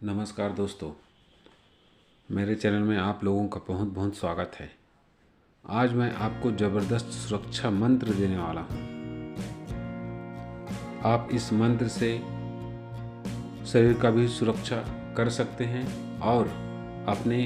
नमस्कार दोस्तों, मेरे चैनल में आप लोगों का बहुत बहुत स्वागत है। आज मैं आपको ज़बरदस्त सुरक्षा मंत्र देने वाला हूँ। आप इस मंत्र से शरीर का भी सुरक्षा कर सकते हैं और अपने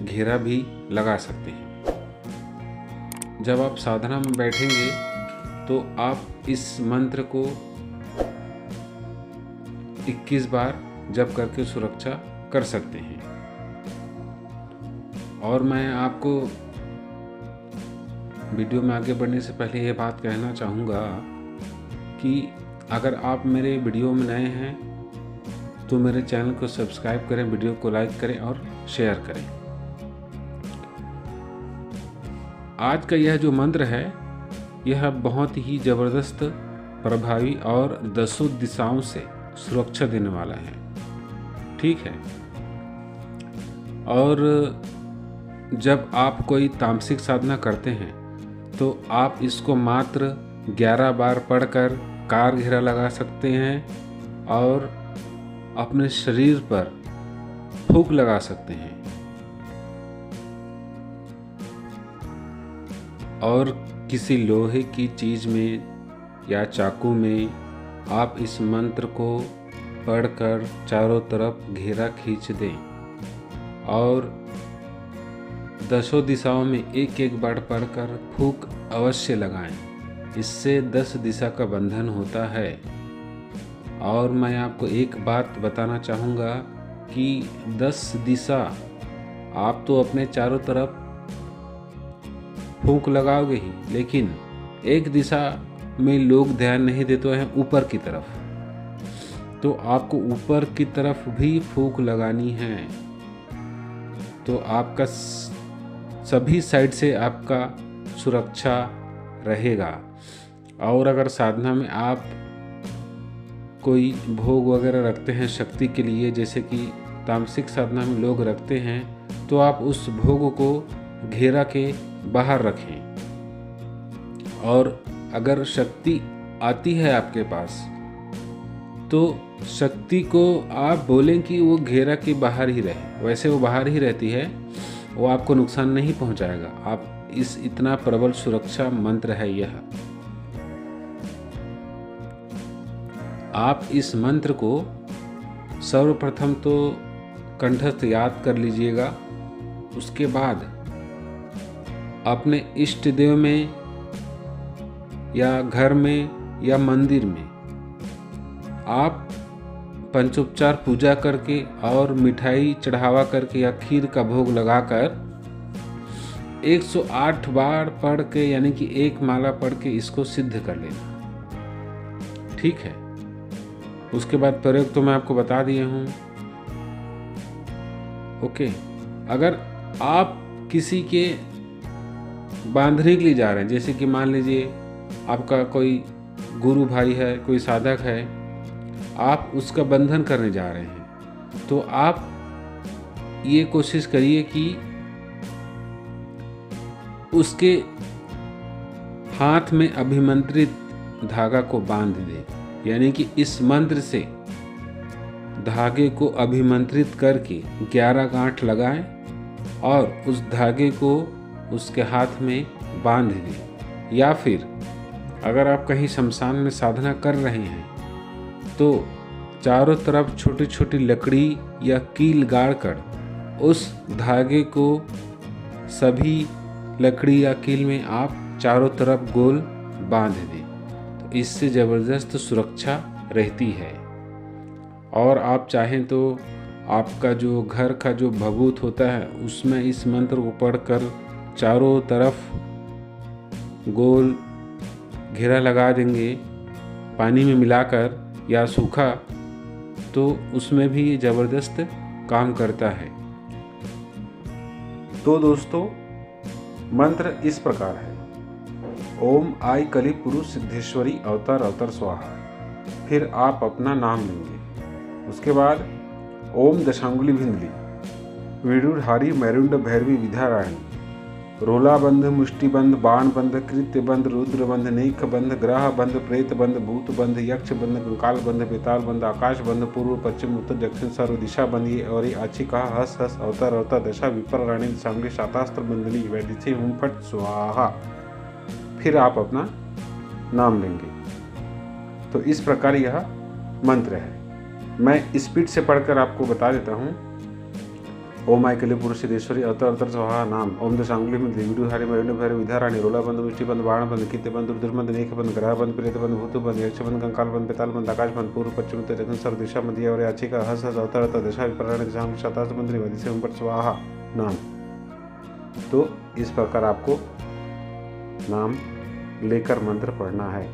घेरा भी लगा सकते हैं। जब आप साधना में बैठेंगे तो आप इस मंत्र को 21 बार जप करके सुरक्षा कर सकते हैं। और मैं आपको वीडियो में आगे बढ़ने से पहले ये बात कहना चाहूँगा कि अगर आप मेरे वीडियो में नए हैं तो मेरे चैनल को सब्सक्राइब करें, वीडियो को लाइक करें और शेयर करें। आज का यह जो मंत्र है यह बहुत ही ज़बरदस्त, प्रभावी और 10 दिशाओं से सुरक्षा देने वाला है। ठीक है। और जब आप कोई तामसिक साधना करते हैं तो आप इसको मात्र 11 बार पढ़कर कार घेरा लगा सकते हैं और अपने शरीर पर फूंक लगा सकते हैं। और किसी लोहे की चीज़ में या चाकू में आप इस मंत्र को पढ़कर चारों तरफ घेरा खींच दें और 10 दिशाओं में एक एक बार पढ़कर फूंक अवश्य लगाएं। इससे 10 दिशा का बंधन होता है। और मैं आपको एक बात बताना चाहूँगा कि 10 दिशा आप तो अपने चारों तरफ फूंक लगाओगे ही, लेकिन एक दिशा में लोग ध्यान नहीं देते हैं, ऊपर की तरफ। तो आपको ऊपर की तरफ भी फूंक लगानी है। तो आपका सभी साइड से आपका सुरक्षा रहेगा। और अगर साधना में आप कोई भोग वगैरह रखते हैं शक्ति के लिए, जैसे कि तामसिक साधना में लोग रखते हैं, तो आप उस भोग को घेरा के बाहर रखें। और अगर शक्ति आती है आपके पास तो शक्ति को आप बोलें कि वो घेरा के बाहर ही रहे। वैसे वो बाहर ही रहती है, वो आपको नुकसान नहीं पहुंचाएगा। आप इतना प्रबल सुरक्षा मंत्र है यह। आप इस मंत्र को सर्वप्रथम तो कंठस्थ याद कर लीजिएगा। उसके बाद अपने इष्ट देव में या घर में या मंदिर में आप पंचोपचार पूजा करके और मिठाई चढ़ावा करके या खीर का भोग लगाकर 108 बार पढ़ के, यानी कि एक माला पढ़ के इसको सिद्ध कर लेना। ठीक है। उसके बाद प्रयोग तो मैं आपको बता दिया हूँ। ओके। अगर आप किसी के बांधने के लिए जा रहे हैं, जैसे कि मान लीजिए आपका कोई गुरु भाई है, कोई साधक है, आप उसका बंधन करने जा रहे हैं, तो आप ये कोशिश करिए कि उसके हाथ में अभिमंत्रित धागा को बांध दें। यानी कि इस मंत्र से धागे को अभिमंत्रित करके 11 गांठ लगाएं और उस धागे को उसके हाथ में बांध दें। या फिर अगर आप कहीं शमशान में साधना कर रहे हैं तो चारों तरफ छोटी छोटी लकड़ी या कील गाड़कर उस धागे को सभी लकड़ी या कील में आप चारों तरफ गोल बांध दें। तो इससे ज़बरदस्त सुरक्षा रहती है। और आप चाहें तो आपका जो घर का जो भभूत होता है उसमें इस मंत्र को पढ़कर चारों तरफ गोल घेरा लगा देंगे पानी में मिलाकर या सूखा, तो उसमें भी ज़बरदस्त काम करता है। तो दोस्तों, मंत्र इस प्रकार है। ओम आई कली पुरुष सिद्धेश्वरी अवतार अवतार स्वाहा। फिर आप अपना नाम लेंगे। उसके बाद ओम दशांगुली भिंदली विडुरहारी मैरुंड भैरवी विद्यारायणी। रोलाबंध, मुष्टिबंध, बाणबंध, कृत्यबंध, रुद्रबंध, नीखबंध, ग्रहबंध, प्रेतबंध, भूतबंध, यक्षबंध, कंकालबंध, बेतालबंध, आकाशबंध, पूर्व पश्चिम उत्तर दक्षिण सर्व दिशा बंधी और अच्छी कहा हस हस अवतार अवतार दशा विपर राणी सांगली शातास्त्र बंदनी वैदिशे हुम फट स्वाहा। फिर आप अपना नाम लेंगे। तो इस प्रकार यह मंत्र है। मैं स्पीड से पढ़कर आपको बता देता हूँ। ओम ऐकल्य पुरुषेश्वरी अवतार अवतार स्वाहा नाम। ओम दशांगुली में विडुहारी मरण्य भैर विधाराणी रोलाबंध, मुष्टिबंध, बाणबंध, कित्यबंध, रुद्रबंध, नेखबंध, ग्रहबंध, प्रेतबंध, भूतबंध, यक्षबंध, कंकालबंध, बेतालबंध, आकाशबंध, पूर्व पश्चिम उत्तर दक्षिण सर्व दिशा मध्य और याची का हस हस अवतार अवतार दशा विपराणी सांगली शातास्त्र बंदनी वैदिशे हुम फट स्वाहा नाम। तो इस प्रकार आपको नाम लेकर मंत्र पढ़ना है।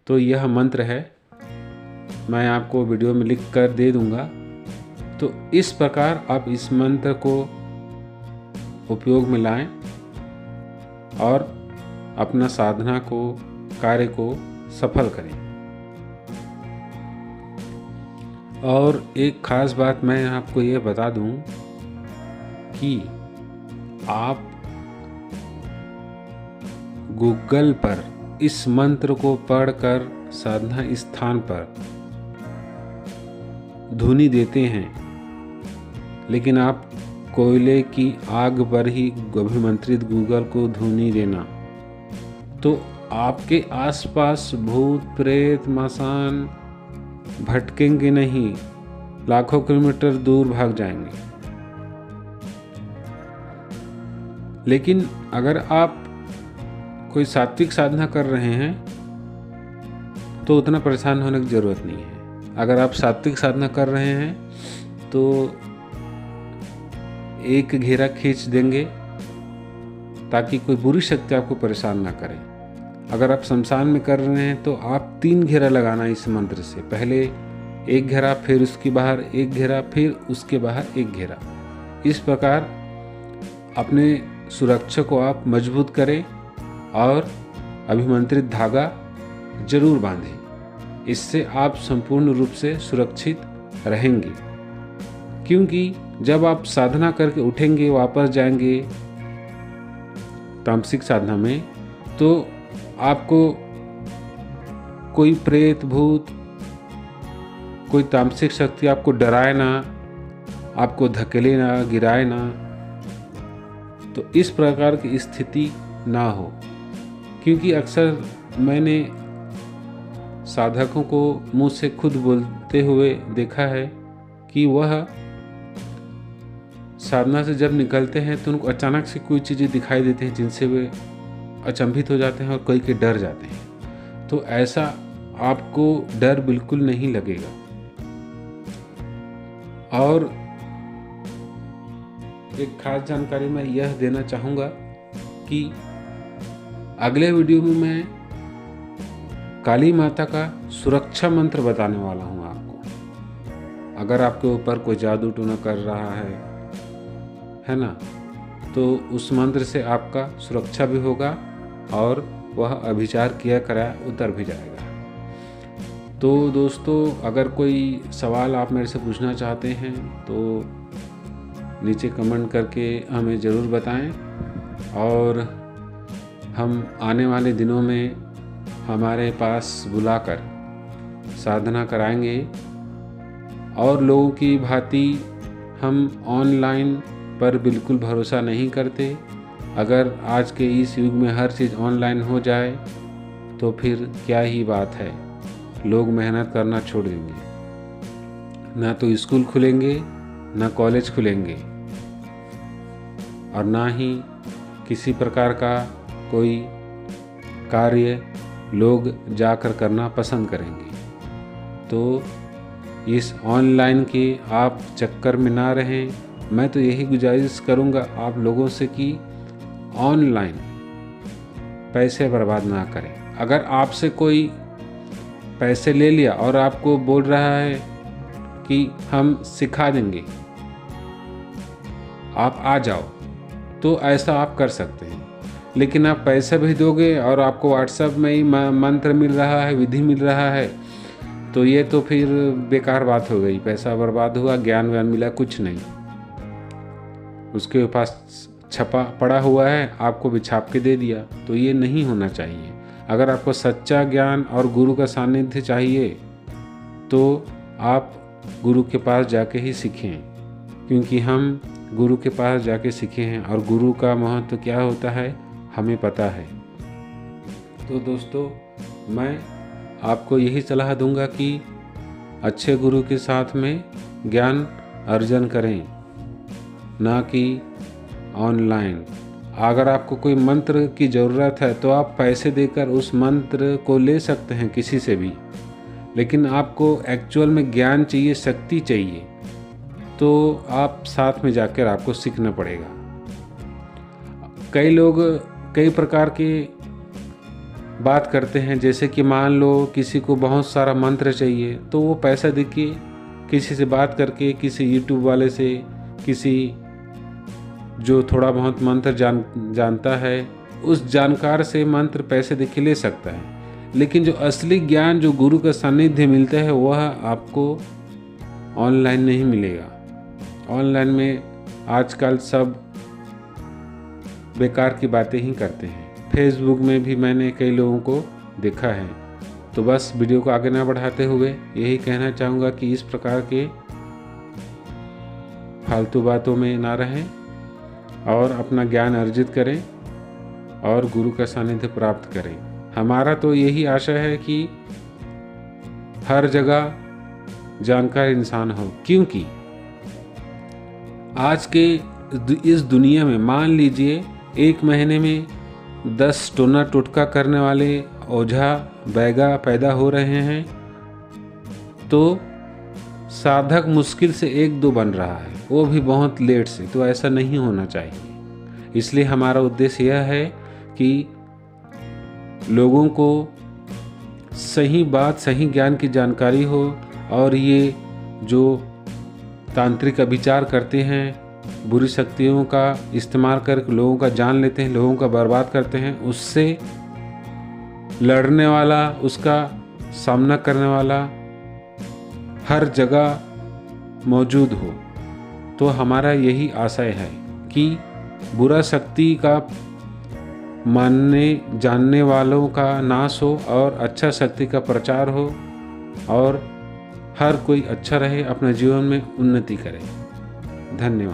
तो यह मंत्र है, मैं आपको वीडियो में लिख कर दे दूंगा। तो इस प्रकार आप इस मंत्र को उपयोग में लाएं और अपना साधना को, कार्य को सफल करें। और एक खास बात मैं आपको ये बता दूं कि आप गूगल पर इस मंत्र को पढ़कर साधना स्थान पर धुनी देते हैं, लेकिन आप कोयले की आग पर ही अभिमंत्रित गूगल को धुनी देना, तो आपके आसपास भूत प्रेत मसान भटकेंगे नहीं, लाखों किलोमीटर दूर भाग जाएंगे। लेकिन अगर आप कोई सात्विक साधना कर रहे हैं तो उतना परेशान होने की ज़रूरत नहीं है। अगर आप सात्विक साधना कर रहे हैं तो एक घेरा खींच देंगे ताकि कोई बुरी शक्ति आपको परेशान ना करे। अगर आप शमशान में कर रहे हैं तो आप 3 घेरा लगाना इस मंत्र से। पहले एक घेरा, फिर उसके बाहर एक घेरा, फिर उसके बाहर एक घेरा। इस प्रकार अपने सुरक्षा को आप मजबूत करें और अभिमंत्रित धागा जरूर बांधें। इससे आप संपूर्ण रूप से सुरक्षित रहेंगे, क्योंकि जब आप साधना करके उठेंगे, वापस जाएंगे तामसिक साधना में, तो आपको कोई प्रेत भूत, कोई तामसिक शक्ति आपको डराए ना, आपको धकेले ना, गिराए ना, तो इस प्रकार की स्थिति ना हो। क्योंकि अक्सर मैंने साधकों को मुँह से खुद बोलते हुए देखा है कि वह साधना से जब निकलते हैं तो उनको अचानक से कोई चीज़ें दिखाई देती हैं जिनसे वे अचंभित हो जाते हैं और कई के डर जाते हैं। तो ऐसा आपको डर बिल्कुल नहीं लगेगा। और एक खास जानकारी मैं यह देना चाहूँगा कि अगले वीडियो में मैं काली माता का सुरक्षा मंत्र बताने वाला हूँ आपको। अगर आपके ऊपर कोई जादू टोना कर रहा है ना, तो उस मंत्र से आपका सुरक्षा भी होगा और वह अभिचार किया कराया उतर भी जाएगा। तो दोस्तों, अगर कोई सवाल आप मेरे से पूछना चाहते हैं तो नीचे कमेंट करके हमें ज़रूर बताएं, और हम आने वाले दिनों में हमारे पास बुलाकर साधना कराएंगे। और लोगों की भांति हम ऑनलाइन पर बिल्कुल भरोसा नहीं करते। अगर आज के इस युग में हर चीज़ ऑनलाइन हो जाए तो फिर क्या ही बात है, लोग मेहनत करना छोड़ देंगे। ना तो स्कूल खुलेंगे, ना कॉलेज खुलेंगे, और ना ही किसी प्रकार का कोई कार्य लोग जाकर करना पसंद करेंगे। तो इस ऑनलाइन के आप चक्कर में ना रहें। मैं तो यही गुजारिश करूँगा आप लोगों से कि ऑनलाइन पैसे बर्बाद ना करें। अगर आपसे कोई पैसे ले लिया और आपको बोल रहा है कि हम सिखा देंगे, आप आ जाओ, तो ऐसा आप कर सकते हैं। लेकिन आप पैसा भी दोगे और आपको व्हाट्सएप में ही मंत्र मिल रहा है, विधि मिल रहा है, तो ये तो फिर बेकार बात हो गई। पैसा बर्बाद हुआ, ज्ञान व्यान मिला कुछ नहीं। उसके पास छपा पड़ा हुआ है, आपको भी छाप के दे दिया, तो ये नहीं होना चाहिए। अगर आपको सच्चा ज्ञान और गुरु का सानिध्य चाहिए तो आप गुरु के पास जाके ही सीखें, क्योंकि हम गुरु के पास जाके सीखे हैं और गुरु का महत्व क्या होता है हमें पता है। तो दोस्तों, मैं आपको यही सलाह दूंगा कि अच्छे गुरु के साथ में ज्ञान अर्जन करें, ना कि ऑनलाइन। अगर आपको कोई मंत्र की ज़रूरत है तो आप पैसे देकर उस मंत्र को ले सकते हैं किसी से भी, लेकिन आपको एक्चुअल में ज्ञान चाहिए, शक्ति चाहिए, तो आप साथ में जाकर आपको सीखना पड़ेगा। कई लोग कई प्रकार की बात करते हैं, जैसे कि मान लो किसी को बहुत सारा मंत्र चाहिए, तो वो पैसा देके किसी से बात करके, किसी यूट्यूब वाले से, किसी जो थोड़ा बहुत मंत्र जानता है, उस जानकार से मंत्र पैसे देके ले सकता है। लेकिन जो असली ज्ञान, जो गुरु का सानिध्य मिलता है, वह आपको ऑनलाइन नहीं मिलेगा। ऑनलाइन में आजकल सब बेकार की बातें ही करते हैं। फेसबुक में भी मैंने कई लोगों को देखा है। तो बस वीडियो को आगे ना बढ़ाते हुए यही कहना चाहूँगा कि इस प्रकार के फालतू बातों में ना रहें और अपना ज्ञान अर्जित करें और गुरु का सानिध्य प्राप्त करें। हमारा तो यही आशा है कि हर जगह जानकार इंसान हो, क्योंकि आज के इस दुनिया में मान लीजिए एक महीने में 10 टोना टोटका करने वाले ओझा बैगा पैदा हो रहे हैं, तो साधक मुश्किल से 1-2 बन रहा है, वो भी बहुत लेट से। तो ऐसा नहीं होना चाहिए। इसलिए हमारा उद्देश्य यह है कि लोगों को सही बात, सही ज्ञान की जानकारी हो, और ये जो तांत्रिक विचार करते हैं, बुरी शक्तियों का इस्तेमाल करके लोगों का जान लेते हैं, लोगों का बर्बाद करते हैं, उससे लड़ने वाला, उसका सामना करने वाला हर जगह मौजूद हो। तो हमारा यही आशय है कि बुरा शक्ति का मानने जानने वालों का नाश हो और अच्छा शक्ति का प्रचार हो, और हर कोई अच्छा रहे, अपने जीवन में उन्नति करे। धन्यवाद।